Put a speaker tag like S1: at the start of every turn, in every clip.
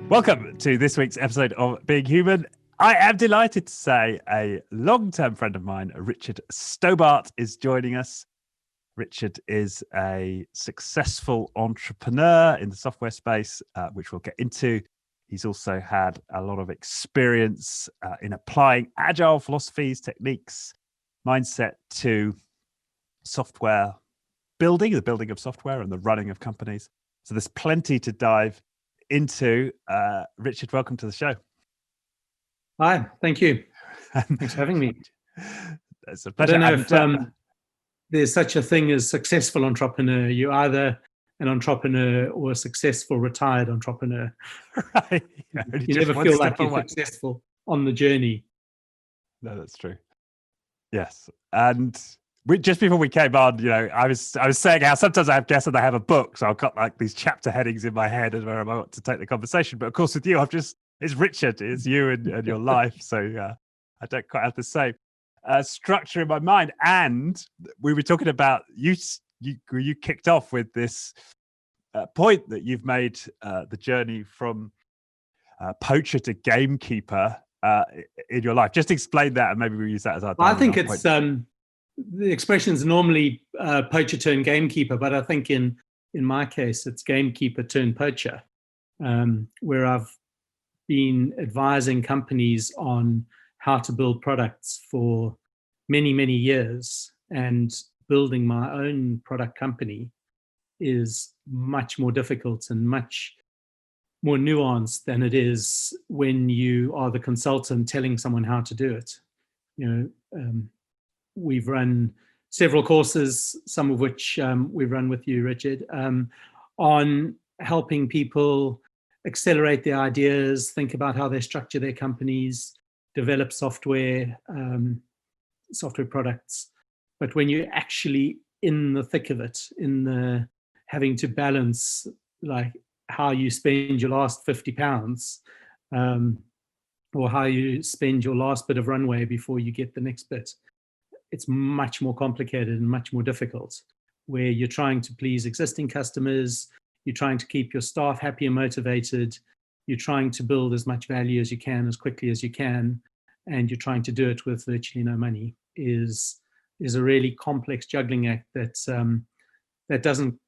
S1: Welcome to this week's episode of Being Human. I am delighted to say a long-term friend of mine, Richard Stobart, is joining us. Richard is a successful entrepreneur in the software space, which we'll get into. He's also had a lot of experience in applying agile philosophies, techniques, mindset to software building, the building of software and the running of companies. So there's plenty to dive into. Richard, welcome to the show.
S2: Hi, thank you. Thanks for having me.
S1: It's a pleasure.
S2: I don't know if there's such a thing as successful entrepreneur. You're either an entrepreneur or a successful retired entrepreneur.
S1: Right.
S2: You never feel like you're successful on the journey.
S1: No, that's true. Yes. And just before we came on, I was saying how sometimes I have guests and I have a book, so I've got like these chapter headings in my head and where I want to take the conversation. But of course, with you, it's Richard, it's you and your life. So I don't quite have the same structure in my mind. And we were talking about you kicked off with this point that you've made the journey from Poacher to Gamekeeper in your life. Just explain that, and maybe we'll use that as our.
S2: I think it's the expression is normally Poacher turned Gamekeeper, but I think in my case it's Gamekeeper turned Poacher, where I've been advising companies on how to build products for many, many years, and building my own product company is much more difficult and much more nuanced than it is when you are the consultant telling someone how to do it. We've run several courses, some of which we've run with you, Richard, on helping people accelerate their ideas, think about how they structure their companies, develop software products. But when you're actually in the thick of it, in the having to balance like how you spend your last £50, or how you spend your last bit of runway before you get the next bit, it's much more complicated and much more difficult, where you're trying to please existing customers, you're trying to keep your staff happy and motivated, you're trying to build as much value as you can, as quickly as you can, and you're trying to do it with virtually no money, is a really complex juggling act that doesn't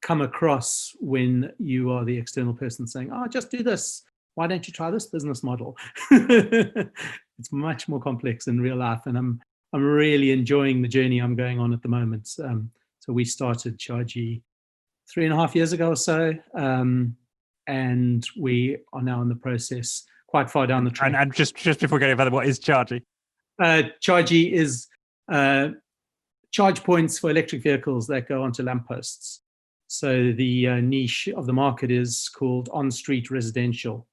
S2: come across when you are the external person saying, "Oh, just do this. Why don't you try this business model?" It's much more complex in real life, and I'm really enjoying the journey I'm going on at the moment. So we started char.gy 3.5 years ago or so, and we are now in the process, quite far down the track.
S1: And just before getting further, what is char.gy?
S2: Char.gy is charge points for electric vehicles that go onto lampposts. So the niche of the market is called on-street residential,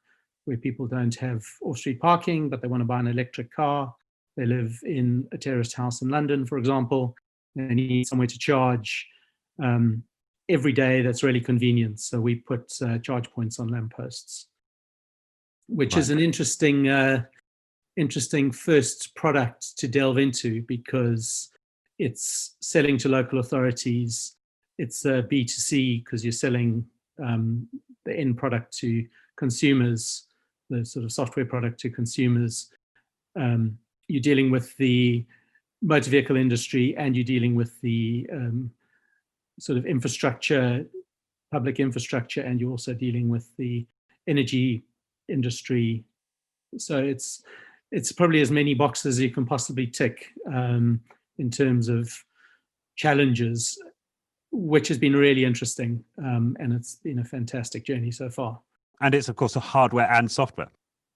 S2: where people don't have off-street parking, but they want to buy an electric car. They live in a terraced house in London, for example. They need somewhere to charge every day that's really convenient. So we put charge points on lampposts, which is an interesting first product to delve into, because it's selling to local authorities. It's a B2C because you're selling the end product to consumers, the sort of software product to consumers. You're dealing with the motor vehicle industry, and you're dealing with the sort of infrastructure, public infrastructure, and you're also dealing with the energy industry. So it's probably as many boxes as you can possibly tick in terms of challenges, which has been really interesting, and it's been a fantastic journey so far.
S1: And it's, of course, a hardware and software.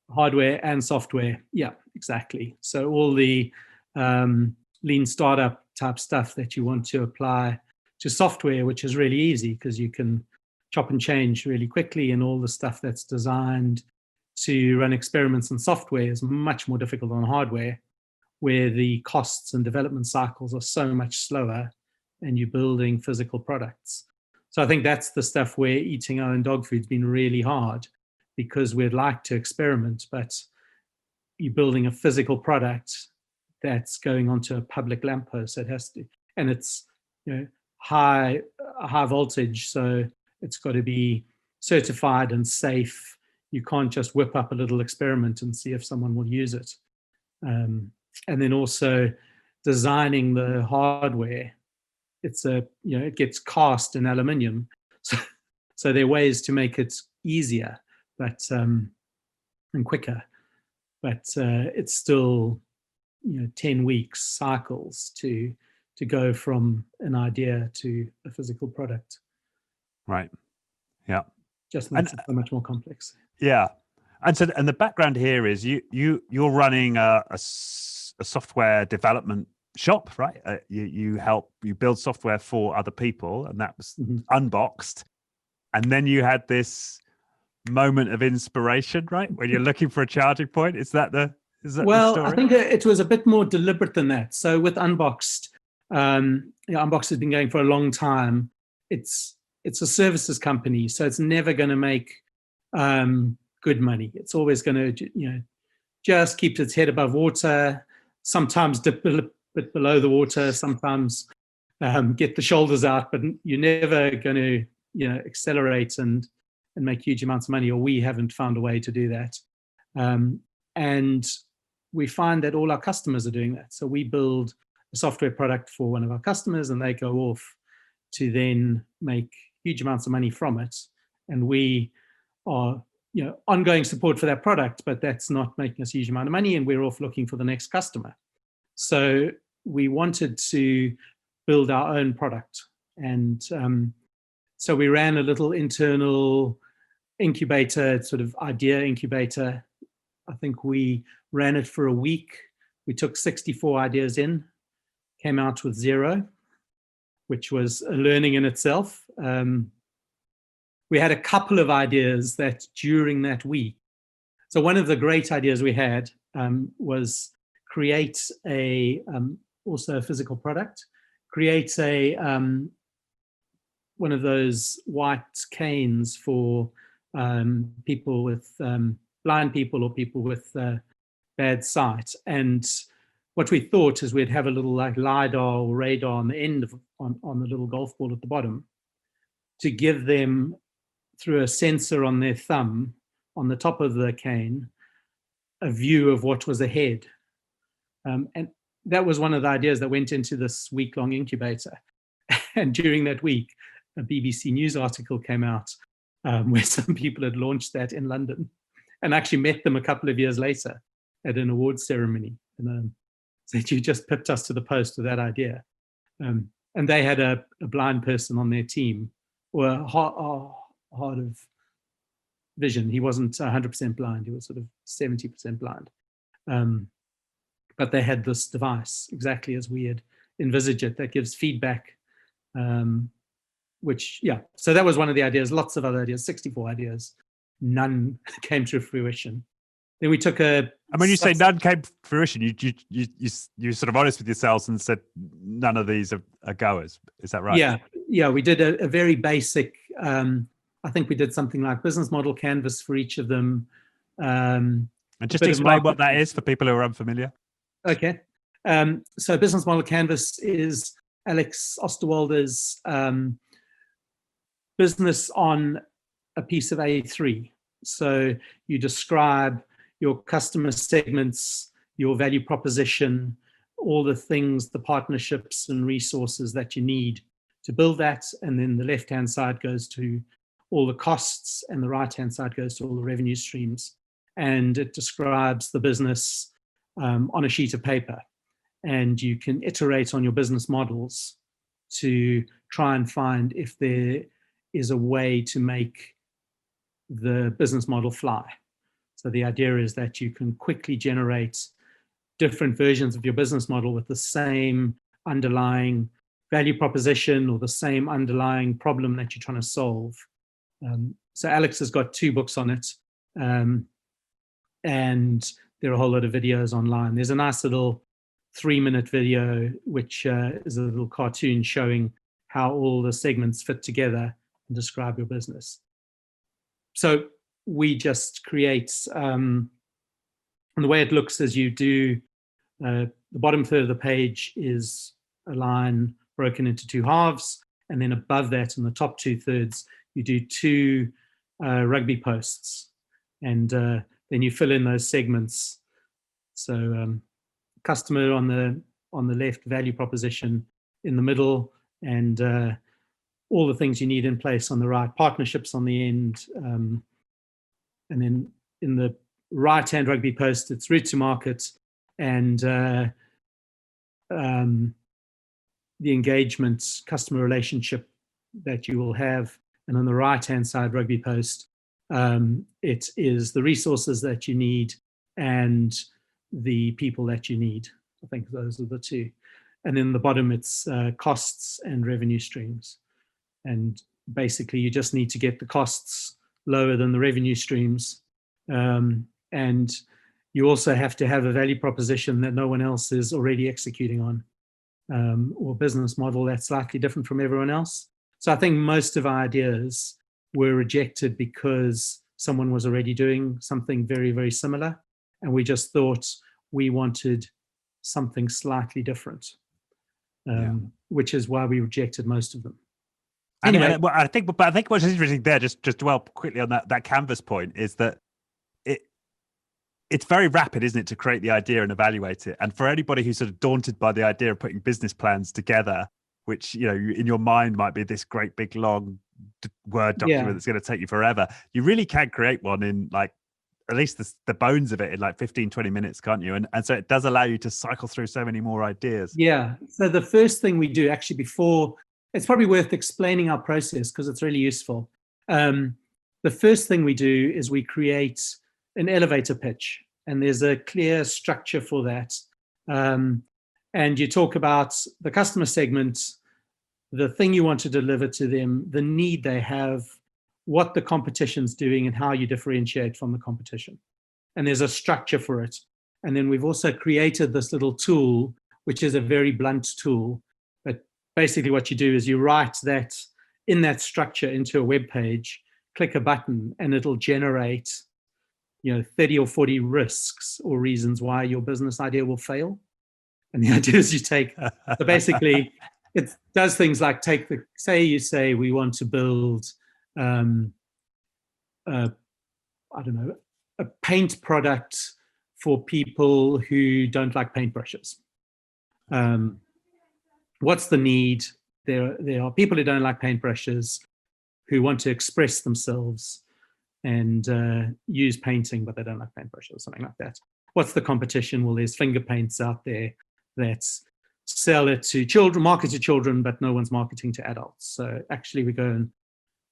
S2: Hardware and software, yeah, exactly. So all the lean startup type stuff that you want to apply to software, which is really easy because you can chop and change really quickly, and all the stuff that's designed to run experiments in software is much more difficult on hardware, where the costs and development cycles are so much slower, and you're building physical products. So I think that's the stuff where eating our own dog food's been really hard, because we'd like to experiment, but you're building a physical product that's going onto a public lamppost. It has to, and it's high voltage, so it's got to be certified and safe. You can't just whip up a little experiment and see if someone will use it. And then also designing the hardware. It gets cast in aluminium. So there are ways to make it easier, but and quicker. But it's still 10 weeks cycles to go from an idea to a physical product.
S1: Right. Yeah.
S2: Just makes it so much more complex.
S1: Yeah. And so, and the background here is you're running a software development shop, right? You build software for other people, and that was Unboxed. And then you had this moment of inspiration, right? When you're looking for a charging point. Is that the story?
S2: I think it was a bit more deliberate than that. So with Unboxed, Unboxed has been going for a long time. It's a services company, so it's never going to make good money. It's always going to, just keep its head above water. Sometimes dip a bit below the water. Sometimes get the shoulders out. But you're never going to, accelerate and make huge amounts of money. Or we haven't found a way to do that. And we find that all our customers are doing that. So we build a software product for one of our customers, and they go off to then make huge amounts of money from it. And we are, ongoing support for that product, but that's not making us a huge amount of money, and we're off looking for the next customer. So we wanted to build our own product. And so we ran a little internal incubator, sort of idea incubator. I think we ran it for a week. We took 64 ideas in, came out with 0, which was a learning in itself. We had a couple of ideas that during that week. So one of the great ideas we had was create also a physical product, create one of those white canes for people with blind people or people with bad sight. And what we thought is we'd have a little like LiDAR or radar on the end on the little golf ball at the bottom to give them, through a sensor on their thumb on the top of the cane, a view of what was ahead. And that was one of the ideas that went into this week-long incubator. And during that week, a BBC News article came out where some people had launched that in London, and actually met them a couple of years later at an awards ceremony. And said, "You just pipped us to the post with that idea." And they had a blind person on their team, or hard of vision. He wasn't 100% blind. He was sort of 70% blind. But they had this device exactly as we had envisaged it that gives feedback, so that was one of the ideas. Lots of other ideas, 64 ideas. None came to fruition. Then we took and
S1: when you say none came to fruition, you sort of honest with yourselves and said none of these are goers. Is that right?
S2: Yeah. We did a very basic. I think we did something like business model canvas for each of them. And
S1: just explain what that is for people who are unfamiliar.
S2: Okay. So business model canvas is Alex Osterwalder's business on a piece of A3. So you describe your customer segments, your value proposition, all the things, the partnerships and resources that you need to build that. And then the left-hand side goes to all the costs, and the right-hand side goes to all the revenue streams. And it describes the business on a sheet of paper. And you can iterate on your business models to try and find if there is a way to make the business model fly. So the idea is that you can quickly generate different versions of your business model with the same underlying value proposition or the same underlying problem that you're trying to solve. So Alex has got 2 books on it, and there are a whole lot of videos online. There's a nice little 3-minute video, which is a little cartoon showing how all the segments fit together and describe your business. So we just create, and the way it looks is you do, the bottom third of the page is a line broken into 2 halves, and then above that in the top 2/3, you do 2 rugby posts. and then you fill in those segments. So customer on the left, value proposition in the middle, and all the things you need in place on the right, partnerships on the end, and then in the right-hand rugby post, it's route to market and the engagement, customer relationship that you will have. And on the right-hand side rugby post, it is the resources that you need and the people that you need. I think those are the two. And then the bottom, it's costs and revenue streams. And basically, you just need to get the costs lower than the revenue streams. And you also have to have a value proposition that no one else is already executing on, or business model that's slightly different from everyone else. So I think most of our ideas were rejected because someone was already doing something very, very similar. And we just thought we wanted something slightly different, which is why we rejected most of them. Anyway,
S1: and I think what's interesting there, just to dwell quickly on that canvas point, is that it's very rapid, isn't it, to create the idea and evaluate it. And for anybody who's sort of daunted by the idea of putting business plans together, which, you know, in your mind might be this great big long Word document that's going to take you forever, you really can create one in like at least the bones of it in like 15, 20 minutes, can't you? And so it does allow you to cycle through so many more ideas.
S2: Yeah. So the first thing we do actually before, it's probably worth explaining our process because it's really useful. The first thing we do is we create an elevator pitch, and there's a clear structure for that. And you talk about the customer segment, the thing you want to deliver to them, the need they have, what the competition's doing, and how you differentiate from the competition. And there's a structure for it. And then we've also created this little tool, which is a very blunt tool. But basically what you do is you write that in that structure into a web page, click a button, and it'll generate 30 or 40 risks or reasons why your business idea will fail. And the idea is you take, so basically it does things like say we want to build, a paint product for people who don't like paintbrushes. What's the need? There are people who don't like paintbrushes who want to express themselves and use painting, but they don't like paintbrushes or something like that. What's the competition? Well, there's finger paints out there that sell it to children, market to children, but no one's marketing to adults. So actually we go and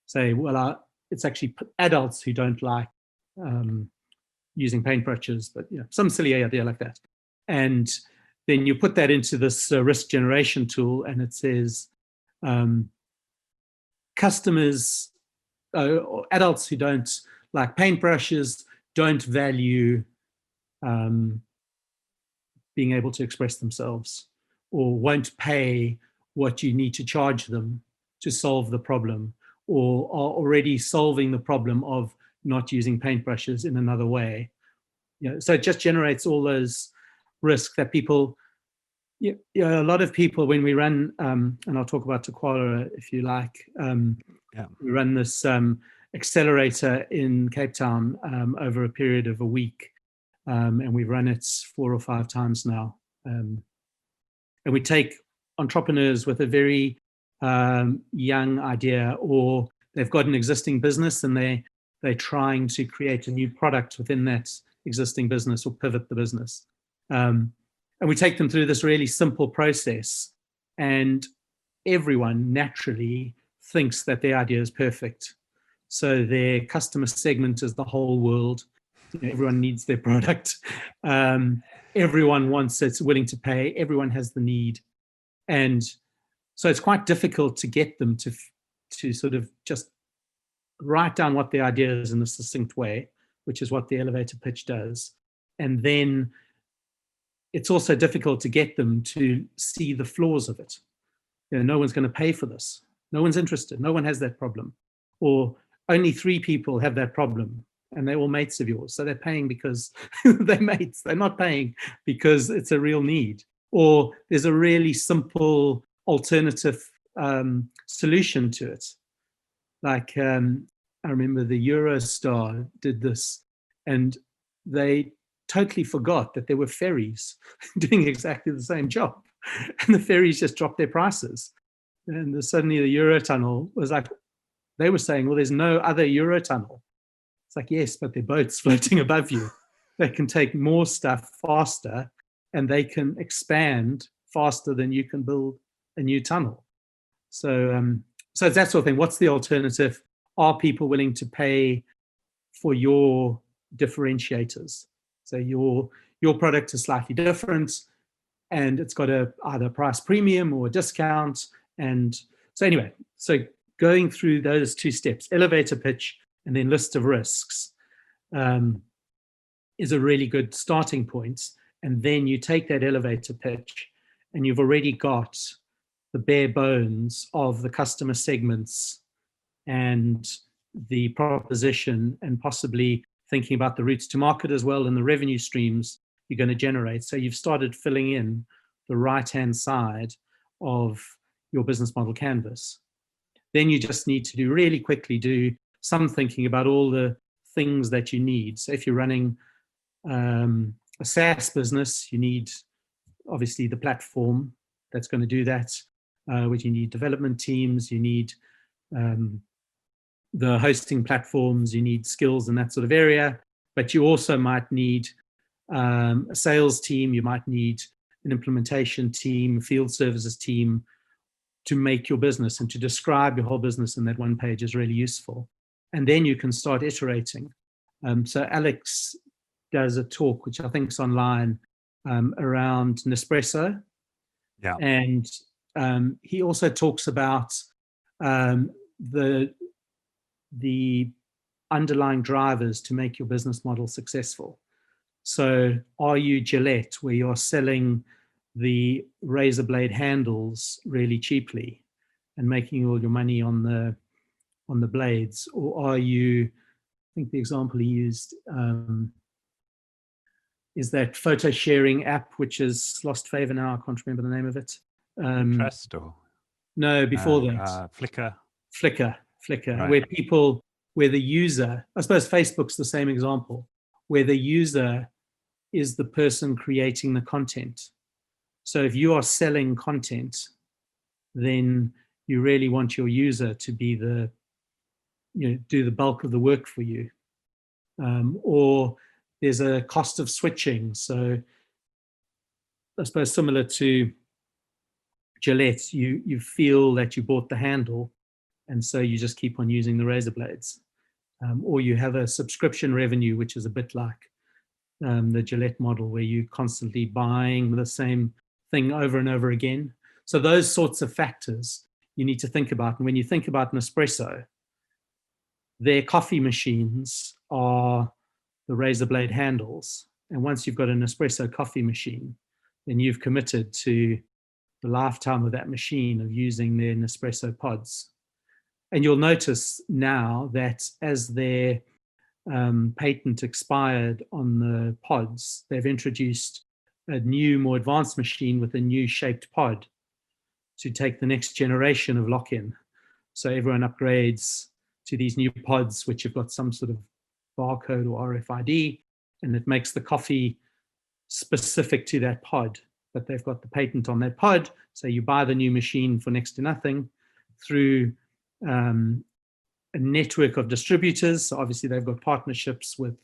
S2: say, well, it's actually adults who don't like using paintbrushes, but some silly idea like that. And then you put that into this risk generation tool, and it says customers, adults who don't like paintbrushes don't value being able to express themselves, or won't pay what you need to charge them to solve the problem, or are already solving the problem of not using paintbrushes in another way. So it just generates all those risks that people, a lot of people, when we run, and I'll talk about Tequila if you like, we run this accelerator in Cape Town over a period of a week, and we've run it 4 or 5 times now. And we take entrepreneurs with a very young idea, or they've got an existing business and they're trying to create a new product within that existing business or pivot the business. And we take them through this really simple process, and everyone naturally thinks that their idea is perfect. So their customer segment is the whole world. Everyone needs their product. Everyone wants it, willing to pay. Everyone has the need. And so it's quite difficult to get them to sort of just write down what their idea is in a succinct way, which is what the elevator pitch does. And then it's also difficult to get them to see the flaws of it. No one's going to pay for this. No one's interested. No one has that problem. Or only 3 people have that problem, and they're all mates of yours. So they're paying because they're mates. They're not paying because it's a real need. Or there's a really simple alternative solution to it. Like I remember the Eurostar did this and they totally forgot that there were ferries doing exactly the same job, and the ferries just dropped their prices. And suddenly the Eurotunnel was like, they were saying, well, there's no other Eurotunnel. It's like, yes, but they're boats floating above you. They can take more stuff faster, and they can expand faster than you can build a new tunnel. So it's that sort of thing. What's the alternative? Are people willing to pay for your differentiators? So your product is slightly different, and it's got either a price premium or a discount. And so anyway, so going through those two steps, elevator pitch and then list of risks, is a really good starting point. And then you take that elevator pitch and you've already got the bare bones of the customer segments and the proposition, and possibly thinking about the routes to market as well and the revenue streams you're going to generate. So you've started filling in the right-hand side of your business model canvas. Then you just need to really quickly do some thinking about all the things that you need. So if you're running a SaaS business, you need obviously the platform that's going to do that, which you need development teams, you need the hosting platforms, you need skills in that sort of area, but you also might need a sales team, you might need an implementation team, field services team to make your business, and to describe your whole business in that one page is really useful. And then you can start iterating. So Alex does a talk, which I think is online, around Nespresso.
S1: Yeah.
S2: And he also talks about the underlying drivers to make your business model successful. So are you Gillette, where you're selling the razor blade handles really cheaply and making all your money on the blades? Or are you, I think the example he used is that photo sharing app, which is lost favor now, I can't remember the name of it.
S1: Pinterest or?
S2: No, before that.
S1: Flickr.
S2: Flickr, where the user, I suppose Facebook's the same example, where the user is the person creating the content. So if you are selling content, then you really want your user to be do the bulk of the work for you. Or there's a cost of switching. So I suppose similar to Gillette, you feel that you bought the handle, and so you just keep on using the razor blades. Or you have a subscription revenue, which is a bit like the Gillette model, where you're constantly buying the same thing over and over again. So those sorts of factors you need to think about. And when you think about Nespresso, their coffee machines are the razor blade handles. And once you've got an espresso coffee machine, then you've committed to the lifetime of that machine of using their Nespresso pods. And you'll notice now that as their patent expired on the pods, they've introduced a new, more advanced machine with a new shaped pod to take the next generation of lock-in. So everyone upgrades to these new pods, which have got some sort of barcode or RFID, and it makes the coffee specific to that pod. But they've got the patent on that pod, so you buy the new machine for next to nothing through a network of distributors. So obviously they've got partnerships with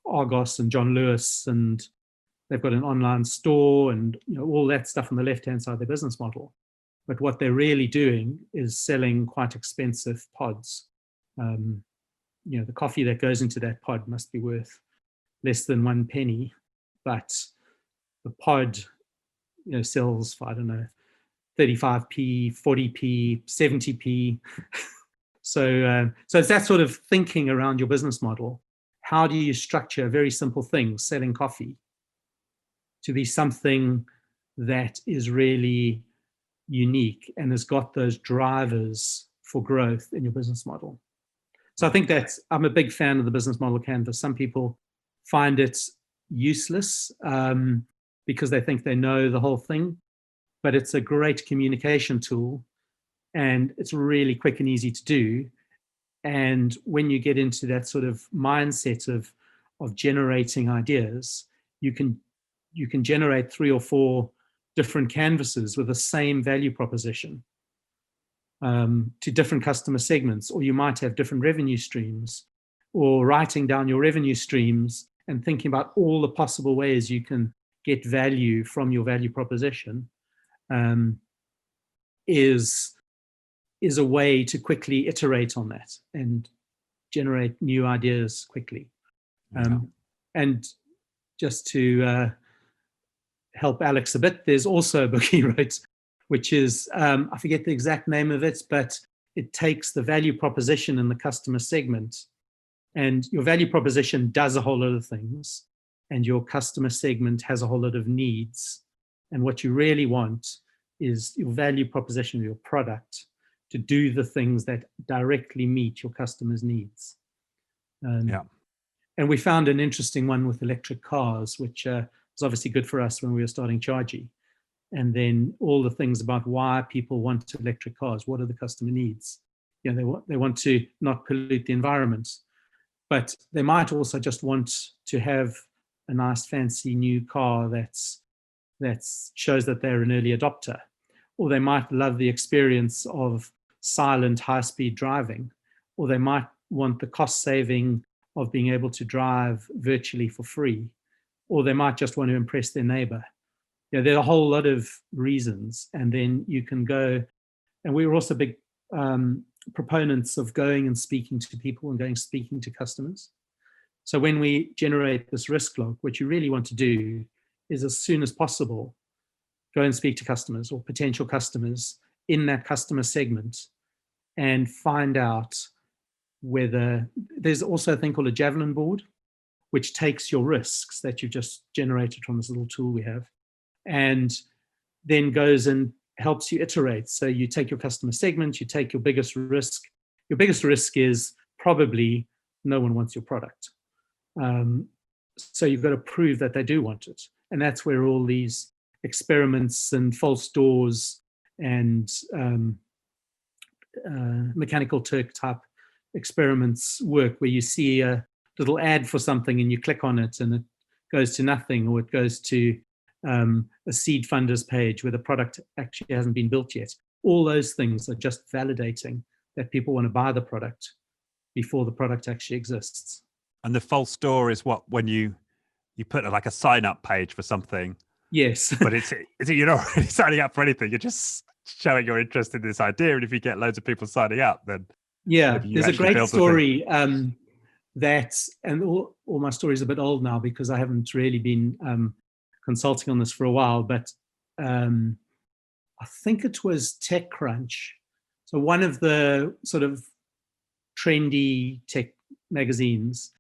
S2: Argos and John Lewis, and they've got an online store, and all that stuff on the left-hand side of their business model. But what they're really doing is selling quite expensive pods. The coffee that goes into that pod must be worth less than 1 penny, but the pod, sells for, I don't know, 35p, 40p, 70p. So it's that sort of thinking around your business model. How do you structure a very simple thing, selling coffee, to be something that is really unique and has got those drivers for growth in your business model? So I think I'm a big fan of the business model canvas. Some people find it useless because they think they know the whole thing, but it's a great communication tool, and it's really quick and easy to do. And when you get into that sort of mindset of of generating ideas, you can generate 3 or 4 different canvases with the same value proposition to different customer segments, or you might have different revenue streams, or writing down your revenue streams and thinking about all the possible ways you can get value from your value proposition is a way to quickly iterate on that and generate new ideas quickly. And just to help Alex a bit, there's also a book he wrote, which is, I forget the exact name of it, but it takes the value proposition in the customer segment, and your value proposition does a whole lot of things, and your customer segment has a whole lot of needs. And what you really want is your value proposition of your product to do the things that directly meet your customers' needs. And we found an interesting one with electric cars, which was obviously good for us when we were starting char.gy. And then all the things about why people want electric cars. What are the customer needs? You know, they want to not pollute the environment, but they might also just want to have a nice fancy new car that shows that they're an early adopter. Or they might love the experience of silent high-speed driving, or they might want the cost saving of being able to drive virtually for free, or they might just want to impress their neighbor. You know, there are a whole lot of reasons, and then you can go, and we were also big proponents of going and speaking to people and speaking to customers. So when we generate this risk log, what you really want to do is, as soon as possible, go and speak to customers or potential customers in that customer segment and find out whether there's also a thing called a javelin board, which takes your risks that you've just generated from this little tool we have, and then goes and helps you iterate. So you take your customer segment, you take your biggest risk. Your biggest risk is probably no one wants your product. So you've got to prove that they do want it. And that's where all these experiments and false doors and mechanical Turk type experiments work, where you see a little ad for something and you click on it and it goes to nothing, or it goes to a seed funders page where the product actually hasn't been built yet. All those things are just validating that people want to buy the product before the product actually exists.
S1: And the false door is what, when you put like a sign up page for something.
S2: Yes.
S1: But you're not really signing up for anything. You're just showing your interest in this idea. And if you get loads of people signing up, then
S2: there's a great story that, and all my stories are a bit old now because I haven't really been consulting on this for a while, but I think it was TechCrunch. So one of the sort of trendy tech magazines.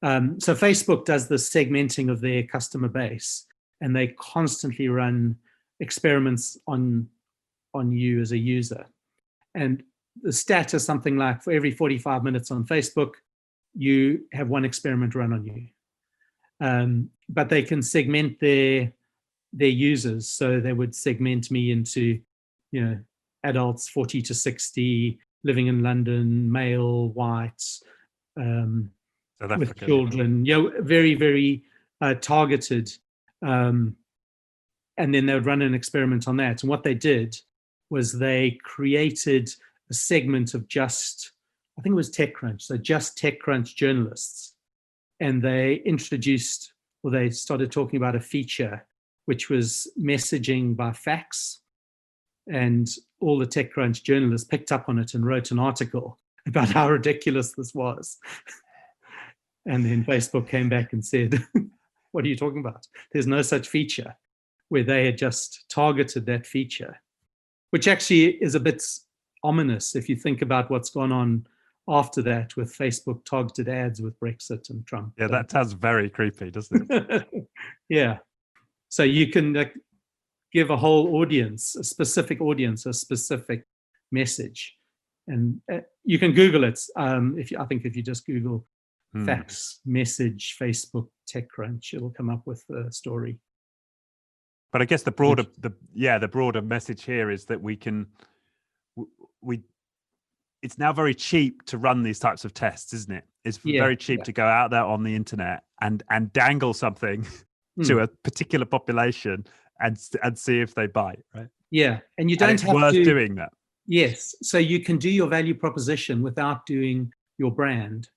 S2: So Facebook does the segmenting of their customer base, and they constantly run experiments on you as a user. And the stat is something like, for every 45 minutes on Facebook, you have one experiment run on you. But they can segment their users. So they would segment me into, adults 40 to 60, living in London, male, white, with children, very, very targeted. And then they would run an experiment on that. And what they did was they created a segment of just, I think it was TechCrunch, so just TechCrunch journalists. And they introduced, or they started talking about a feature which was messaging by fax. And all the TechCrunch journalists picked up on it and wrote an article about how ridiculous this was. And then Facebook came back and said, what are you talking about? There's no such feature, where they had just targeted that feature, which actually is a bit ominous if you think about what's gone on after that with Facebook targeted ads with Brexit and Trump.
S1: Yeah, that sounds very creepy, doesn't it?
S2: Yeah. So you can give a whole audience, a specific message. And you can Google it. If you just Google fax message Facebook TechCrunch, it'll come up with the story.
S1: But I guess the broader message here is that we it's now very cheap to run these types of tests, isn't it? It's very cheap to go out there on the internet and dangle something to a particular population and see if they bite, right?
S2: Yeah, and you don't have
S1: worth
S2: to
S1: doing that.
S2: Yes, so you can do your value proposition without doing your brand,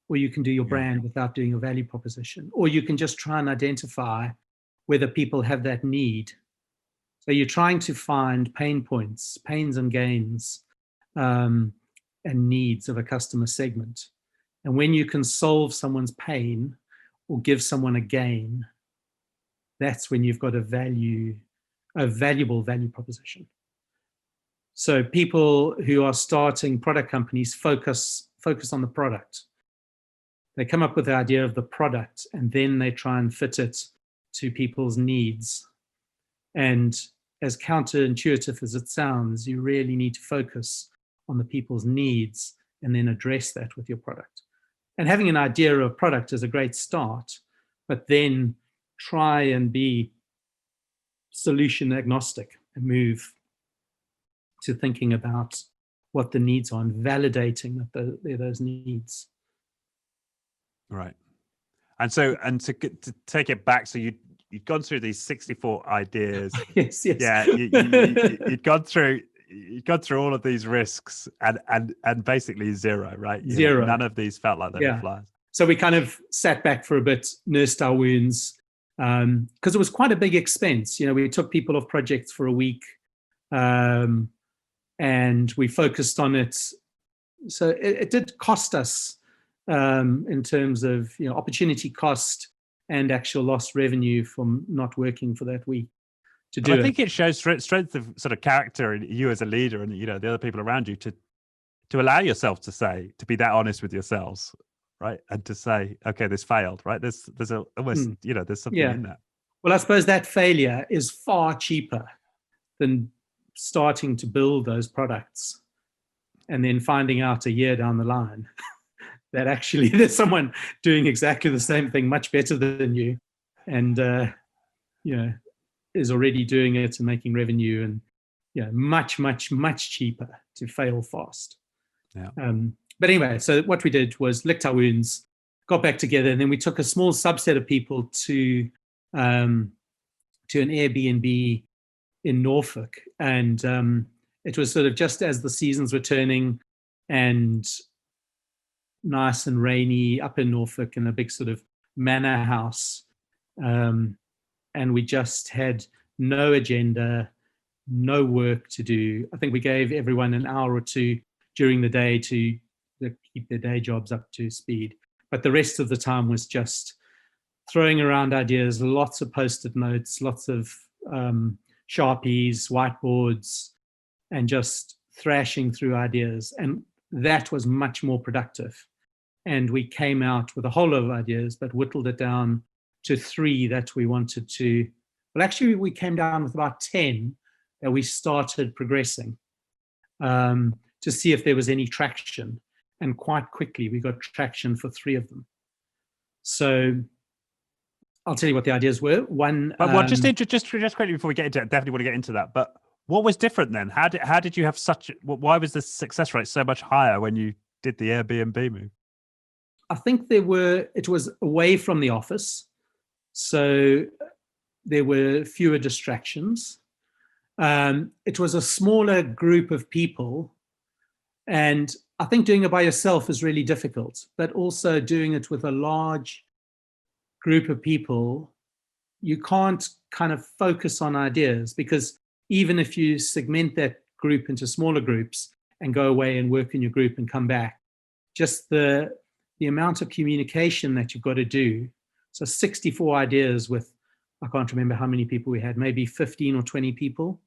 S2: or you can do your brand without doing your value proposition, or you can just try and identify whether people have that need. So you're trying to find pain points, pains and gains, and needs of a customer segment. And when you can solve someone's pain or give someone a gain, that's when you've got a valuable value proposition. So people who are starting product companies focus on the product. They come up with the idea of the product, and then they try and fit it to people's needs. And as counterintuitive as it sounds, you really need to focus on the people's needs and then address that with your product. And having an idea of product is a great start, but then try and be solution agnostic and move to thinking about what the needs are and validating that they're those needs.
S1: Right. And so, and to take it back, so you'd gone through these 64 ideas.
S2: Yes.
S1: Yeah, you'd gone through all of these risks and basically zero, right?
S2: Zero.
S1: None of these felt like they were flyers.
S2: So we kind of sat back for a bit, nursed our wounds, because it was quite a big expense. We took people off projects for a week, and we focused on it. So it did cost us in terms of opportunity cost and actual lost revenue from not working for that week to do it.
S1: I think it shows strength of sort of character in you as a leader, and the other people around you to allow yourself to be that honest with yourselves, right? And to say, okay, this failed, right? There's almost there's something in that.
S2: Well, I suppose that failure is far cheaper than starting to build those products and then finding out a year down the line that actually there's someone doing exactly the same thing much better than you, and is already doing it and making revenue, and much cheaper to fail fast. But anyway, so what we did was licked our wounds, got back together, and then we took a small subset of people to an Airbnb in Norfolk, and it was sort of just as the seasons were turning and nice and rainy up in Norfolk in a big sort of manor house, and we just had no agenda, no work to do. I think we gave everyone an hour or two during the day to keep their day jobs up to speed, but the rest of the time was just throwing around ideas, lots of post-it notes, lots of Sharpies, whiteboards, and just thrashing through ideas. And that was much more productive. And we came out with a whole lot of ideas, but whittled it down to 3 that we wanted to. Well, actually, we came down with about 10 that we started progressing to see if there was any traction. And quite quickly, we got traction for 3 of them. So I'll tell you what the ideas were. One,
S1: just quickly before we get into it, definitely want to get into that. But what was different then? How did you have why was the success rate so much higher when you did the Airbnb move?
S2: I think it was away from the office, so there were fewer distractions. It was a smaller group of people, and I think doing it by yourself is really difficult, but also doing it with a large group of people, you can't kind of focus on ideas, because even if you segment that group into smaller groups and go away and work in your group and come back, just the amount of communication that you've got to do. So 64 ideas with, I can't remember how many people we had, maybe 15 or 20 people.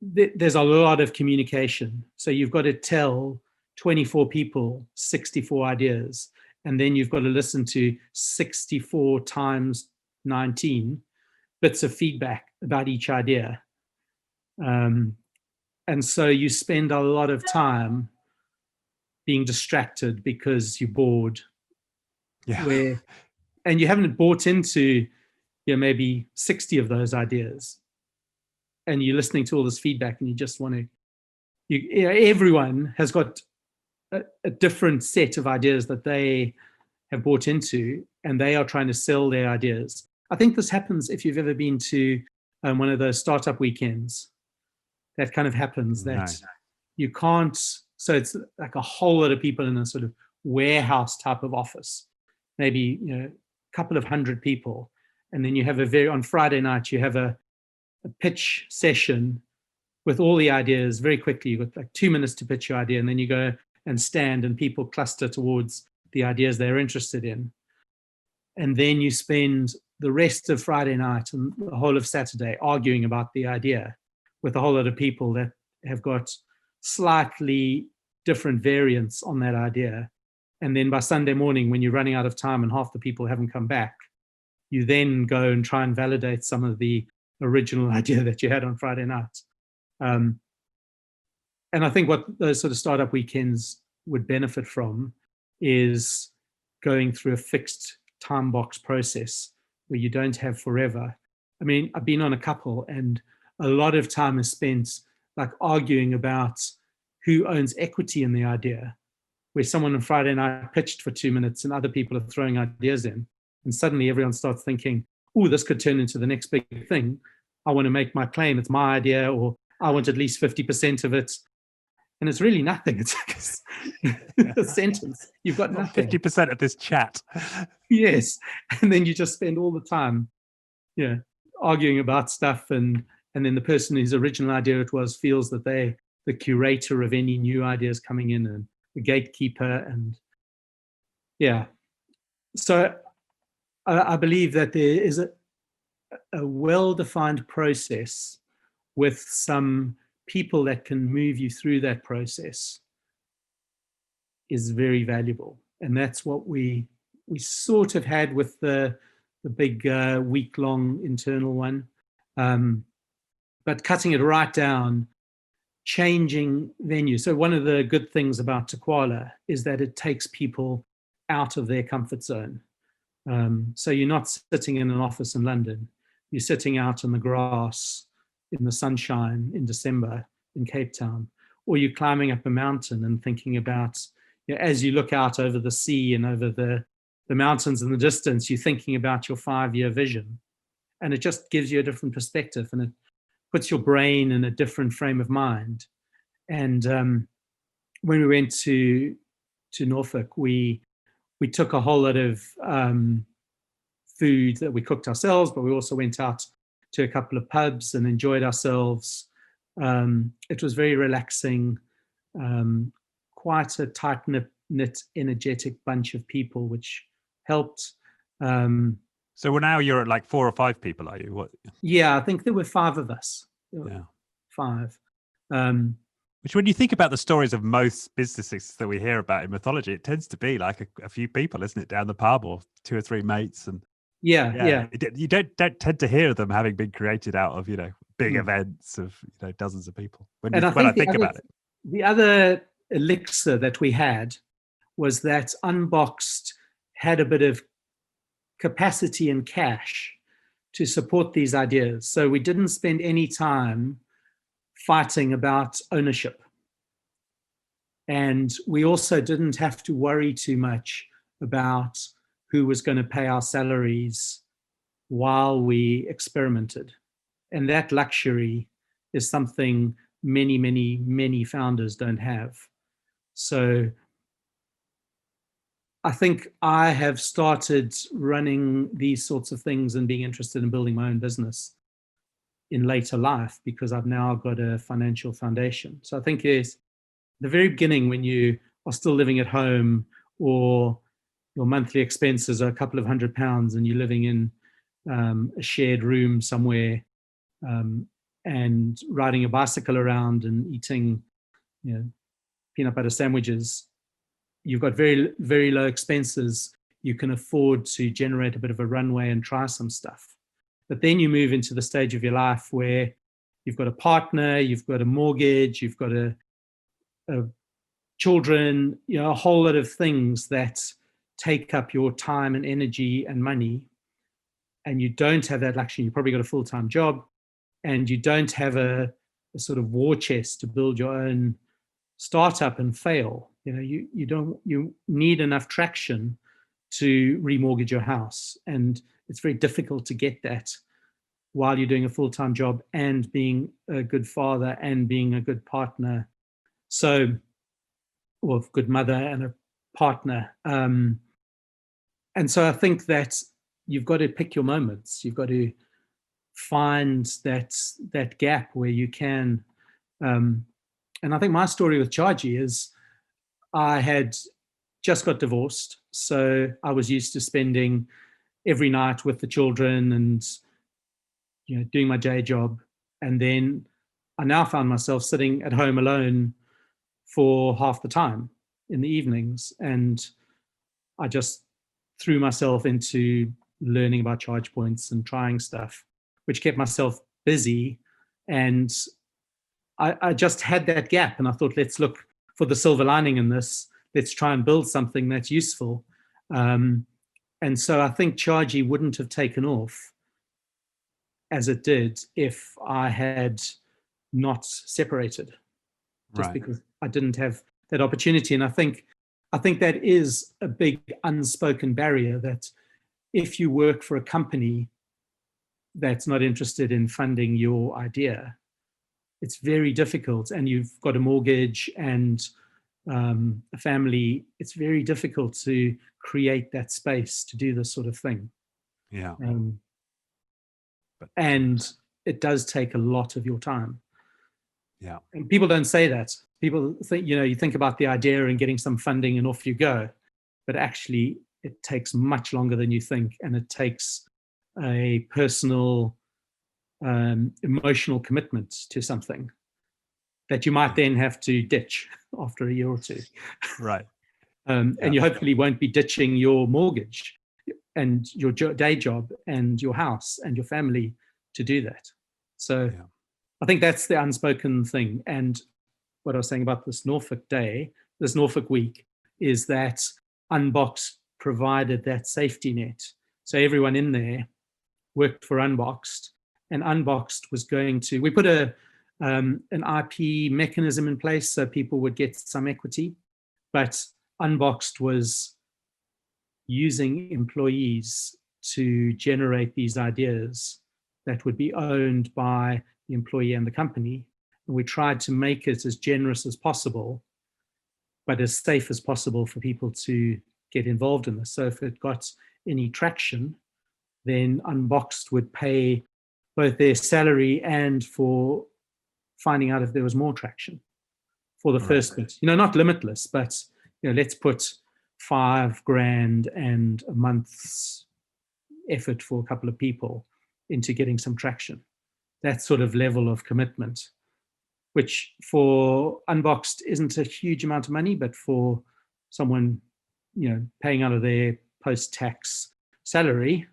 S2: There's a lot of communication. So you've got to tell 24 people 64 ideas, and then you've got to listen to 64 times 19 bits of feedback about each idea. And so you spend a lot of time being distracted because you're bored.
S1: Yeah.
S2: And you haven't bought into maybe 60 of those ideas. And you're listening to all this feedback and you just want to everyone has got a different set of ideas that they have bought into, and they are trying to sell their ideas. I think this happens if you've ever been to one of those startup weekends. That kind of happens, that you can't, so it's like a whole lot of people in a sort of warehouse type of office, maybe a couple of hundred people, and then you have on Friday night you have a pitch session with all the ideas very quickly. You've got like 2 minutes to pitch your idea, and then you go and stand and people cluster towards the ideas they're interested in. And then you spend the rest of Friday night and the whole of Saturday arguing about the idea with a whole lot of people that have got slightly different variants on that idea. And then by Sunday morning, when you're running out of time and half the people haven't come back, you then go and try and validate some of the original idea that you had on Friday night. And I think what those sort of startup weekends would benefit from is going through a fixed time box process where you don't have forever. I mean, I've been on a couple, and a lot of time is spent like arguing about who owns equity in the idea, where someone on Friday night pitched for 2 minutes and other people are throwing ideas in. And suddenly everyone starts thinking, oh, this could turn into the next big thing. I want to make my claim. It's my idea, or I want at least 50% of it. And it's really nothing. It's like a sentence. You've got nothing.
S1: 50% of this chat.
S2: Yes. And then you just spend all the time, arguing about stuff. And then the person whose original idea it was feels that they're the curator of any new ideas coming in, and the gatekeeper. And so I believe that there is a well-defined process with some people that can move you through that process is very valuable. And that's what we sort of had with the big week-long internal one. But cutting it right down, changing venue. So one of the good things about Tequila is that it takes people out of their comfort zone. So you're not sitting in an office in London. You're sitting out on the grass in the sunshine in December in Cape Town, or you're climbing up a mountain and thinking about, as you look out over the sea and over the mountains in the distance, you're thinking about your 5-year vision. And it just gives you a different perspective, and it puts your brain in a different frame of mind. And when we went to Norfolk, we took a whole lot of food that we cooked ourselves, but we also went out to a couple of pubs and enjoyed ourselves. It was very relaxing, quite a tight-knit, energetic bunch of people, which helped.
S1: So now you're at like 4 or 5 people, are you? What?
S2: Yeah, I think there were 5 of us.
S1: Yeah.
S2: 5.
S1: Which, when you think about the stories of most businesses that we hear about in mythology, it tends to be like a few people, isn't it, down the pub, or 2 or 3 mates. And
S2: yeah.
S1: You don't tend to hear of them having been created out of big events of dozens of people. When I think about it,
S2: the other elixir that we had was that Unboxed had a bit of capacity and cash to support these ideas. So we didn't spend any time fighting about ownership. And we also didn't have to worry too much about who was going to pay our salaries while we experimented. And that luxury is something many, many, many founders don't have. So I think I have started running these sorts of things and being interested in building my own business in later life, because I've now got a financial foundation. So I think it's the very beginning, when you are still living at home, or your monthly expenses are a couple of £100 and you're living in a shared room somewhere, and riding a bicycle around and eating peanut butter sandwiches, you've got very, very low expenses. You can afford to generate a bit of a runway and try some stuff. But then you move into the stage of your life where you've got a partner, you've got a mortgage, you've got a children, a whole lot of things that take up your time and energy and money. And you don't have that luxury. You've probably got a full-time job, and you don't have a sort of war chest to build your own start up and fail. You need enough traction to remortgage your house, and it's very difficult to get that while you're doing a full-time job and being a good father and being a good partner, or a good mother and a partner. And so I think that you've got to pick your moments. You've got to find that gap where you can. And I think my story with char.gy is I had just got divorced, so I was used to spending every night with the children and doing my day job, and then I now found myself sitting at home alone for half the time in the evenings, and I just threw myself into learning about charge points and trying stuff, which kept myself busy. And I just had that gap, and I thought, let's look for the silver lining in this. Let's try and build something that's useful. And so I think char.gy wouldn't have taken off as it did if I had not separated, just because I didn't have that opportunity. And I think that is a big unspoken barrier, that if you work for a company that's not interested in funding your idea, it's very difficult, and you've got a mortgage and a family. It's very difficult to create that space to do this sort of thing.
S1: Yeah.
S2: And it does take a lot of your time.
S1: Yeah.
S2: And people don't say that. People think, you think about the idea and getting some funding and off you go. But actually, it takes much longer than you think. And it takes a personal, emotional commitment to something that you might then have to ditch after a year or two.
S1: Right.
S2: And you hopefully won't be ditching your mortgage and your day job and your house and your family to do that. So I think that's the unspoken thing. And what I was saying about this Norfolk week, is that Unboxed provided that safety net. So everyone in there worked for Unboxed, and Unboxed was going to, we put an IP mechanism in place so people would get some equity, but Unboxed was using employees to generate these ideas that would be owned by the employee and the company. And we tried to make it as generous as possible, but as safe as possible for people to get involved in this. So if it got any traction, then Unboxed would pay both their salary and for finding out if there was more traction for the first bit. Not limitless, but let's put $5,000 and a month's effort for a couple of people into getting some traction. That sort of level of commitment, which for Unboxed isn't a huge amount of money, but for someone, paying out of their post-tax salary,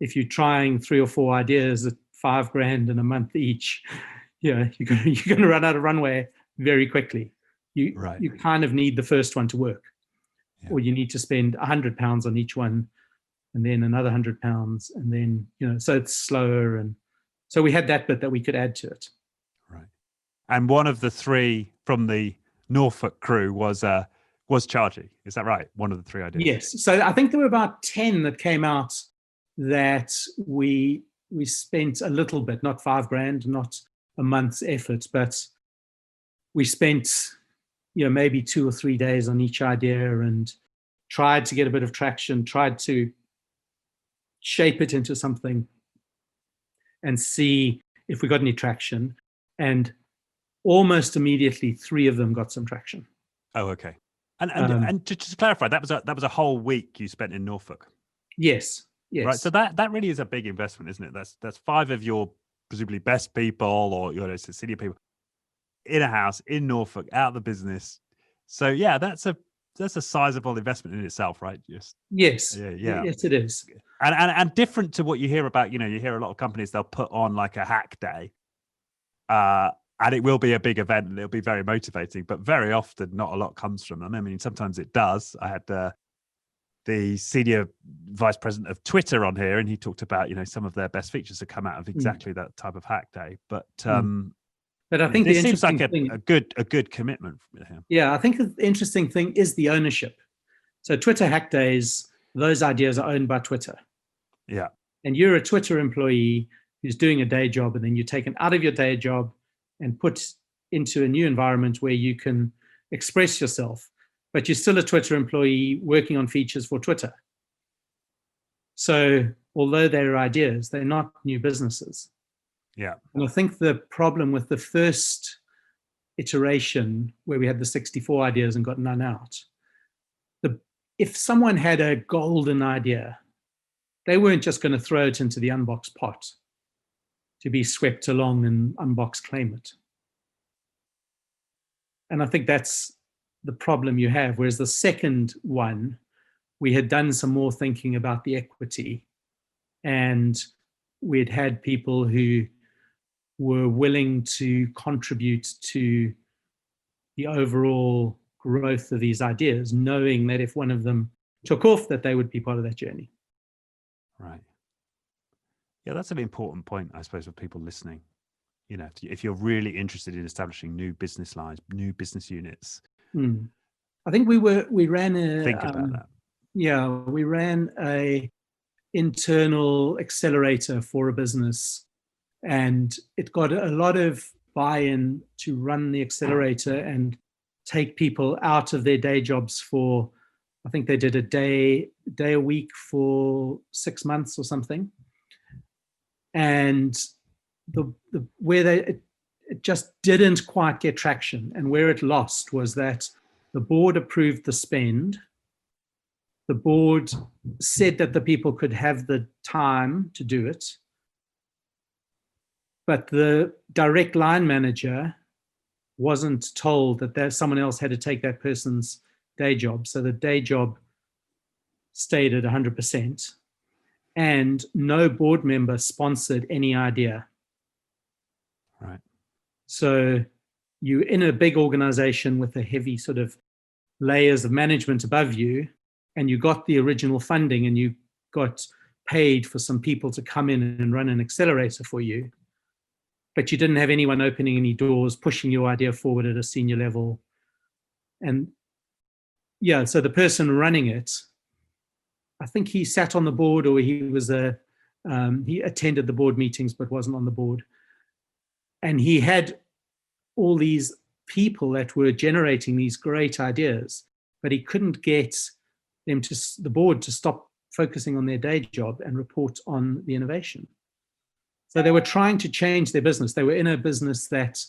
S2: if you're trying 3 or 4 ideas at $5,000 in a month each, you're going to run out of runway very quickly. You kind of need the first one to work, or you need to spend £100 on each one, and then another £100, and then so it's slower. And so we had that bit that we could add to it.
S1: Right. And one of the 3 from the Norfolk crew was char.gy. Is that right? One of the 3 ideas.
S2: Yes. So I think there were about 10 that came out that we spent a little bit, not $5,000, not a month's effort, but we spent maybe 2 or 3 days on each idea and tried to get a bit of traction, tried to shape it into something and see if we got any traction. And almost immediately 3 of them got some traction.
S1: Oh, okay. And just to clarify, that was a whole week you spent in Norfolk.
S2: Yes.
S1: Right. So that really is a big investment, isn't it? That's 5 of your presumably best people, or senior people, in a house in Norfolk, out of the business. So that's a sizable investment in itself, right?
S2: Yes.
S1: Yes,
S2: it is.
S1: And different to what you hear about, you hear a lot of companies, they'll put on like a hack day, and it will be a big event and it'll be very motivating, but very often not a lot comes from them. I mean, sometimes it does. I had the senior vice president of Twitter on here, and he talked about, some of their best features that come out of exactly that type of hack day. But
S2: But I think the
S1: this seems like
S2: interesting
S1: a
S2: thing,
S1: good commitment with him.
S2: yeah, I think the interesting thing is the ownership. So Twitter Hack Days, those ideas are owned by Twitter.
S1: Yeah.
S2: And you're a Twitter employee who's doing a day job, and then you're taken out of your day job and put into a new environment where you can express yourself, but you're still a Twitter employee working on features for Twitter. So although they're ideas, they're not new businesses.
S1: Yeah.
S2: And I think the problem with the first iteration, where we had the 64 ideas and got none out, if someone had a golden idea, they weren't just going to throw it into the unbox pot to be swept along and unbox claim it. And I think that's the problem you have. Whereas the second one, we had done some more thinking about the equity, and we'd had people who were willing to contribute to the overall growth of these ideas, knowing that if one of them took off, that they would be part of that journey.
S1: Right. Yeah, that's an important point, I suppose, for people listening. You know, if you're really interested in establishing new business lines, new business units,
S2: I think we ran a
S1: think about that.
S2: Yeah, we ran a internal accelerator for a business, and it got a lot of buy-in to run the accelerator and take people out of their day jobs for, I think they did a day a week for 6 months or something. And it just didn't quite get traction, and where it lost was that the board approved the spend. The board said that the people could have the time to do it, but the direct line manager wasn't told that someone else had to take that person's day job. So the day job stayed at 100%, and no board member sponsored any idea.
S1: Right.
S2: So you're in a big organization with a heavy sort of layers of management above you, and you got the original funding and you got paid for some people to come in and run an accelerator for you, but you didn't have anyone opening any doors, pushing your idea forward at a senior level. And yeah, so the person running it, I think he sat on the board, or he attended the board meetings but wasn't on the board. And he had all these people that were generating these great ideas, but he couldn't get the board to stop focusing on their day job and report on the innovation. So they were trying to change their business. They were in a business that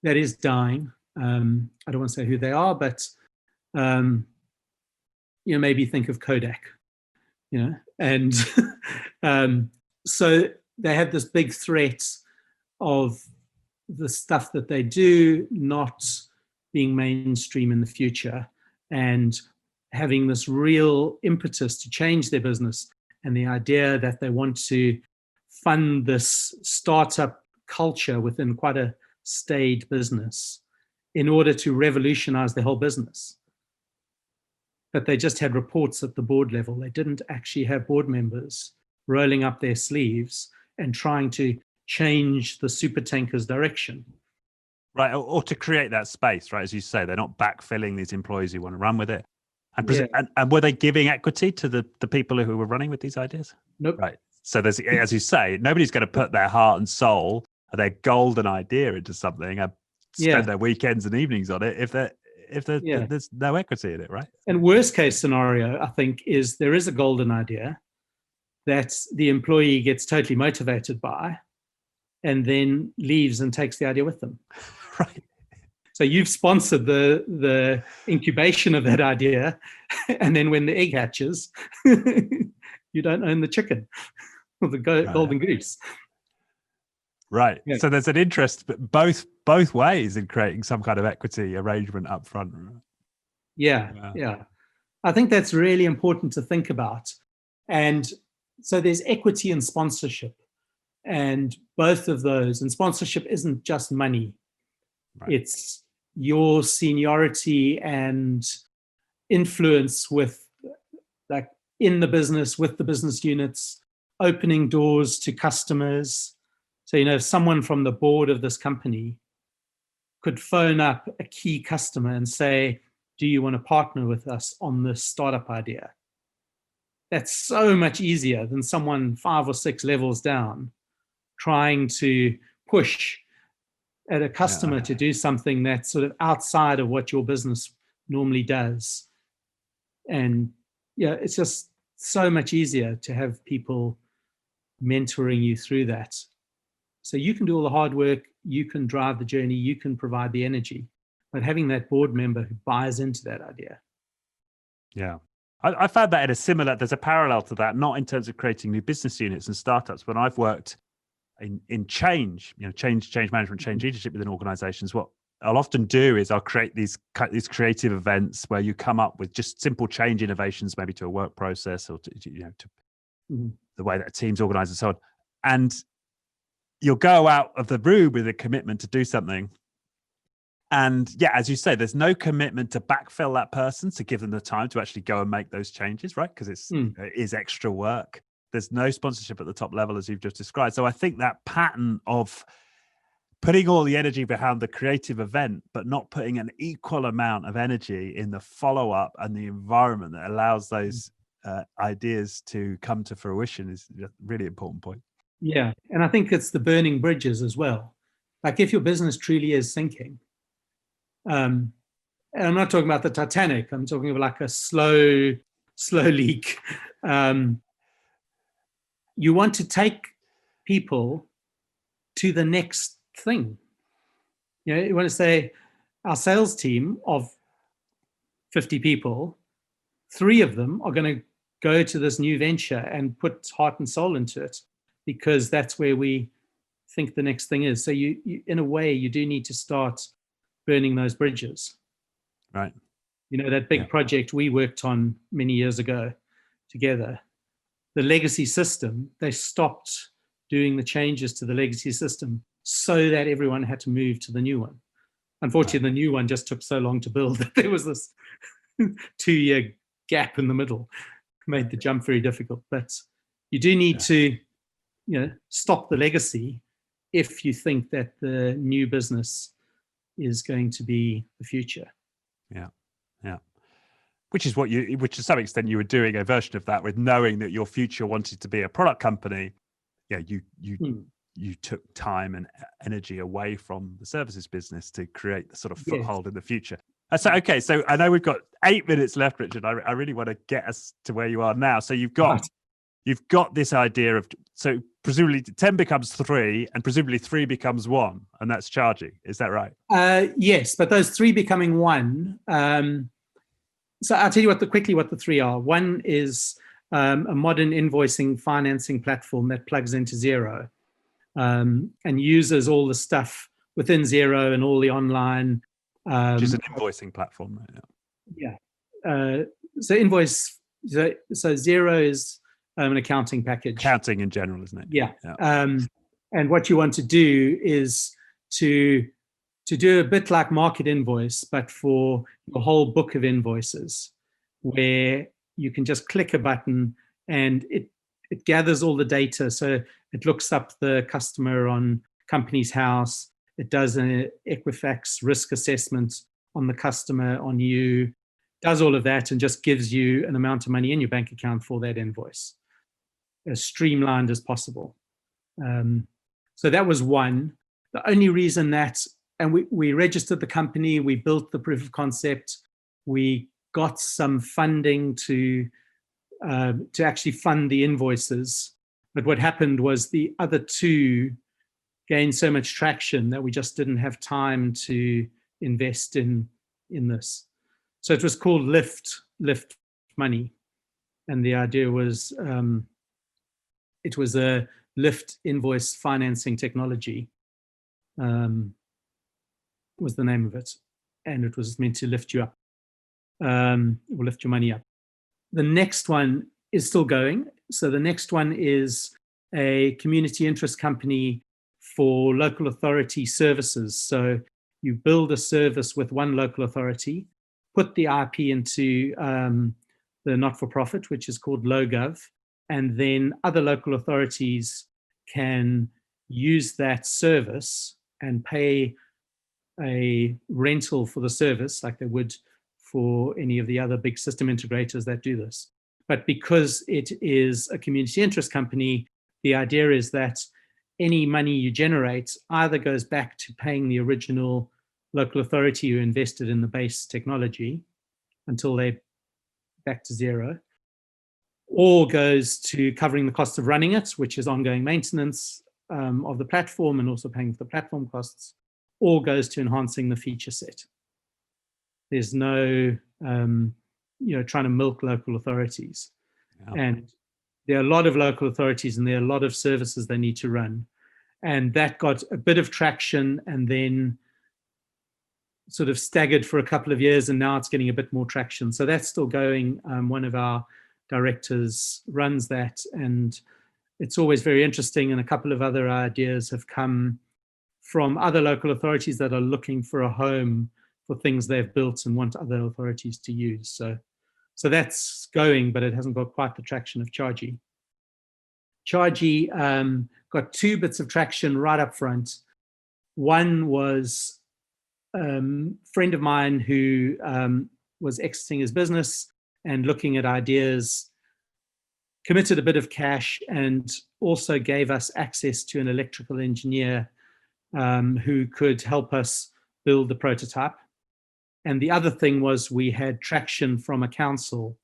S2: is dying. I don't want to say who they are, but maybe think of Kodak, and so they had this big threat of the stuff that they do not being mainstream in the future, and having this real impetus to change their business, and the idea that they want to fund this startup culture within quite a staid business in order to revolutionize the whole business. But they just had reports at the board level. They didn't actually have board members rolling up their sleeves and trying to change the supertanker's direction.
S1: Right, or to create that space, right? As you say, they're not backfilling these employees who want to run with it. And were they giving equity to the people who were running with these ideas?
S2: Nope.
S1: Right. So there's, as you say, nobody's going to put their heart and soul, their golden idea into something and spend their weekends and evenings on it if there's no equity in it, right?
S2: And worst case scenario, I think, is there is a golden idea that the employee gets totally motivated by and then leaves and takes the idea with them.
S1: Right.
S2: So you've sponsored the incubation of that idea, and then when the egg hatches, you don't own the chicken or the golden goose.
S1: Right. Yeah. So there's an interest both ways in creating some kind of equity arrangement up front.
S2: Yeah. I think that's really important to think about. And so there's equity and sponsorship, and both of those. And sponsorship isn't just money. Right. It's your seniority and influence with, like, in the business, with the business units, opening doors to customers, So, if someone from the board of this company could phone up a key customer and say, do you want to partner with us on this startup idea? That's so much easier than someone 5 or 6 levels down trying to push at a customer to do something that's sort of outside of what your business normally does. And it's just so much easier to have people mentoring you through that. So you can do all the hard work, you can drive the journey, you can provide the energy, but having that board member who buys into that idea.
S1: Yeah. I found that there's a parallel to that, not in terms of creating new business units and startups. When I've worked in change management, change leadership within organizations, what I'll often do is I'll create these creative events where you come up with just simple change innovations, maybe to a work process or to the way that a team's organized and so on. And you'll go out of the room with a commitment to do something. And as you say, there's no commitment to backfill that person, to give them the time to actually go and make those changes, right? Because it is extra work. There's no sponsorship at the top level, as you've just described. So I think that pattern of putting all the energy behind the creative event, but not putting an equal amount of energy in the follow-up and the environment that allows those ideas to come to fruition is a really important point.
S2: Yeah. And I think it's the burning bridges as well. Like if your business truly is sinking, and I'm not talking about the Titanic, I'm talking about like a slow leak. You want to take people to the next thing. You want to say our sales team of 50 people, 3 of them are going to go to this new venture and put heart and soul into it, because that's where we think the next thing is. So you in a way, you do need to start burning those bridges.
S1: Right.
S2: That big project we worked on many years ago together, the legacy system, they stopped doing the changes to the legacy system so that everyone had to move to the new one. Unfortunately, the new one just took so long to build that there was this 2-year gap in the middle, made the jump very difficult. But you do need to, stop the legacy if you think that the new business is going to be the future.
S1: Yeah. Which to some extent you were doing a version of that, with knowing that your future wanted to be a product company. You took time and energy away from the services business to create the sort of foothold in the future. So I know we've got 8 minutes left, Richard. I really want to get us to where you are now. So you've got this idea of, so presumably 10 becomes 3, and presumably 3 becomes 1, and that's charging. Is that right?
S2: Yes, but those 3 becoming 1. So I'll tell you quickly what the 3 are. 1 is a modern invoicing financing platform that plugs into Xero and uses all the stuff within Xero and all the online.
S1: Which is an invoicing platform, right?
S2: Yeah. So Xero is an accounting package.
S1: Accounting in general, isn't it?
S2: Yeah. And what you want to do is to do a bit like Market Invoice, but for your whole book of invoices, where you can just click a button and it gathers all the data. So it looks up the customer on Company's House. It does an Equifax risk assessment on the customer, on you, does all of that, and just gives you an amount of money in your bank account for that invoice, as streamlined as possible. So that was 1. The only reason and we registered the company, we built the proof of concept, we got some funding to actually fund the invoices. But what happened was the other 2 gained so much traction that we just didn't have time to invest in this. So it was called Lift Money. And the idea was it was a Lift invoice financing technology. Was the name of it, and it was meant to lift you up, or lift your money up. The next one is still going. So the next one is a community interest company for local authority services. So you build a service with one local authority, put the IP into the not-for-profit, which is called LoGov, and then other local authorities can use that service and pay a rental for the service like they would for any of the other big system integrators that do this. But because it is a community interest company, the idea is that any money you generate either goes back to paying the original local authority who invested in the base technology until they're back to zero, or goes to covering the cost of running it, which is ongoing maintenance of the platform and also paying for the platform costs, or goes to enhancing the feature set. There's no, trying to milk local authorities. Yeah. And there are a lot of local authorities and there are a lot of services they need to run. And that got a bit of traction and then sort of staggered for a couple of years, and now it's getting a bit more traction. So that's still going. One of our directors runs that, and it's always very interesting. And a couple of other ideas have come from other local authorities that are looking for a home for things they've built and want other authorities to use. So that's going, but it hasn't got quite the traction of char.gy. Char.gy got two bits of traction right up front. One was a friend of mine who was exiting his business and looking at ideas, committed a bit of cash, and also gave us access to an electrical engineer who could help us build the prototype. And the other thing was we had traction from a council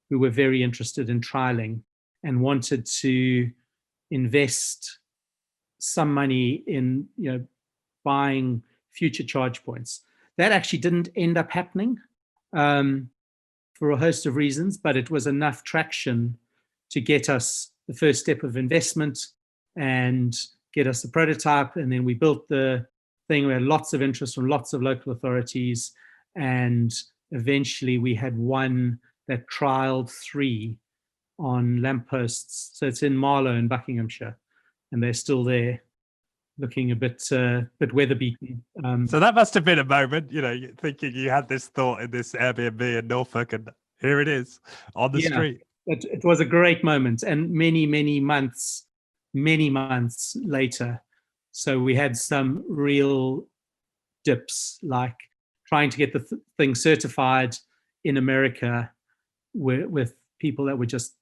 S2: who were very interested in trialing and wanted to invest some money in buying future charge points. That actually didn't end up happening for a host of reasons, but it was enough traction to get us the first step of investment and get us the prototype. And then we built the thing. We had lots of interest from lots of local authorities. And eventually we had one that trialed 3 on lampposts. So it's in Marlow in Buckinghamshire, and they're still there, looking a bit weather beaten.
S1: So that must have been a moment, thinking you had this thought in this Airbnb in Norfolk, and here it is on the street.
S2: It was a great moment, and many months later. So we had some real dips, like trying to get the thing certified in America with people that were just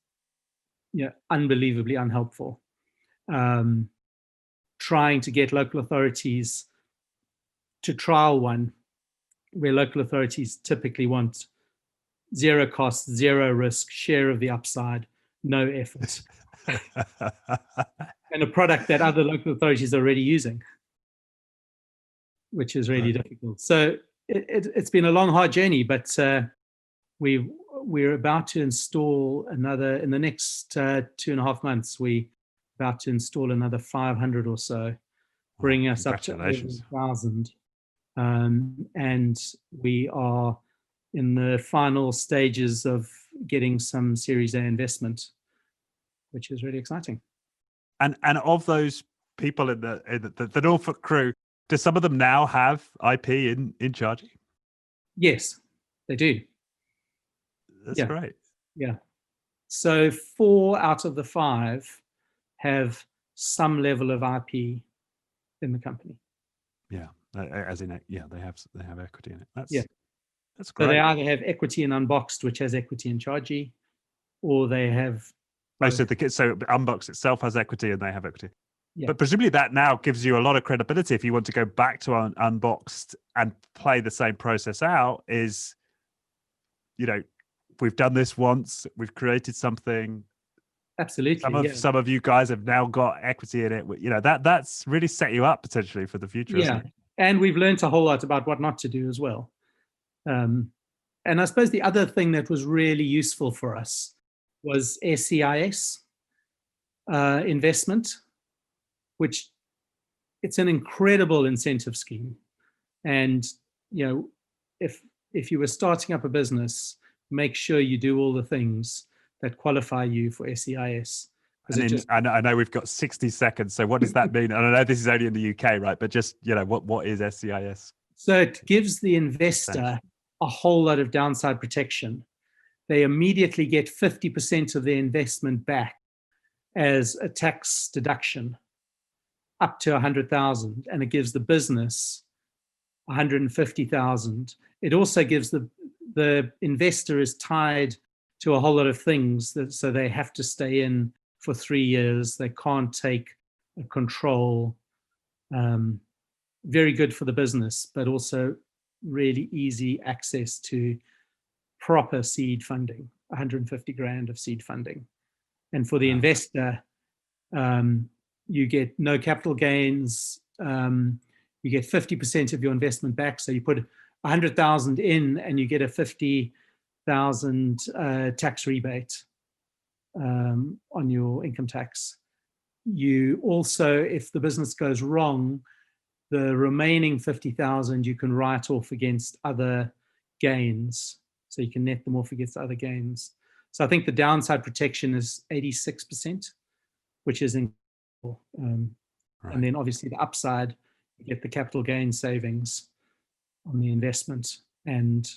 S2: unbelievably unhelpful. Trying to get local authorities to trial one, where local authorities typically want 0 cost, 0 risk, share of the upside, no effort. And a product that other local authorities are already using, which is really difficult. So it's been a long, hard journey, but we're about to install another, in the next 2.5 months, we're about to install another 500 or so, bringing us up to 1,000. And we are in the final stages of getting some Series A investment, which is really exciting.
S1: And of those people in the Norfolk crew, do some of them now have IP in char.gy?
S2: Yes, they do.
S1: That's great.
S2: Yeah. So 4 out of the 5 have some level of IP in the company.
S1: Yeah, as in they have equity in it. That's great.
S2: So they either have equity in Unboxed, which has equity in char.gy, or they have.
S1: So Unboxed itself has equity and they have equity.
S2: Yeah.
S1: But presumably that now gives you a lot of credibility if you want to go back to Unboxed and play the same process out. Is we've done this once, we've created something.
S2: Absolutely.
S1: Some of you guys have now got equity in it. That's really set you up potentially for the future.
S2: Yeah, and we've learned a whole lot about what not to do as well. And I suppose the other thing that was really useful for us was SEIS investment, which it's an incredible incentive scheme. And if you were starting up a business, make sure you do all the things that qualify you for SEIS.
S1: I know we've got 60 seconds. So what does that mean? And I know this is only in the UK, right? But just, what is SEIS?
S2: So it gives the investor a whole lot of downside protection. They immediately get 50% of their investment back as a tax deduction. up to 100,000, and it gives the business 150,000. It also gives the investor is tied to a whole lot of things, so they have to stay in for 3 years. They can't take a control. Very good for the business, but also really easy access to proper seed funding, 150 grand of seed funding. And for the investor, you get no capital gains. You get 50% of your investment back. So you put 100,000 in and you get a 50,000 tax rebate on your income tax. You also, if the business goes wrong, the remaining 50,000 you can write off against other gains. So you can net them off against other gains. So I think the downside protection is 86%, which is incredible. And then obviously the upside, you get the capital gain savings on the investment, and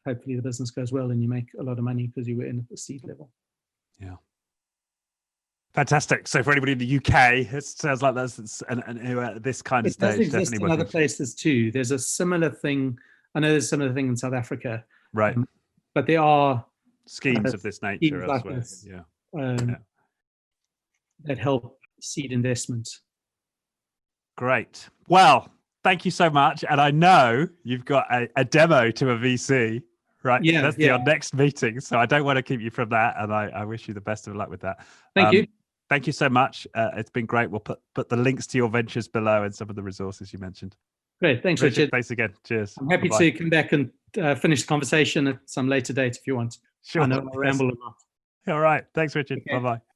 S2: hopefully the business goes well and you make a lot of money because you were in at the seed level.
S1: Yeah. Fantastic. So for anybody in the UK, it sounds like that's and this kind of stage.
S2: It does exist in other places too. There's a similar thing. I know there's a similar thing in South Africa.
S1: Right.
S2: But there are
S1: schemes of this nature elsewhere.
S2: Like this, that help seed investment.
S1: Great. Well, thank you so much. And I know you've got a demo to a VC, right?
S2: Yeah.
S1: That's your next meeting. So I don't want to keep you from that. And I wish you the best of luck with that.
S2: Thank you.
S1: Thank you so much. It's been great. We'll put the links to your ventures below and some of the resources you mentioned.
S2: Great. Thanks, Richard.
S1: Thanks again. Cheers.
S2: I'm happy to come back and finish the conversation at some later date if you want.
S1: Sure.
S2: I know I ramble a lot.
S1: All right. Thanks, Richard.
S2: Okay.
S1: Bye-bye.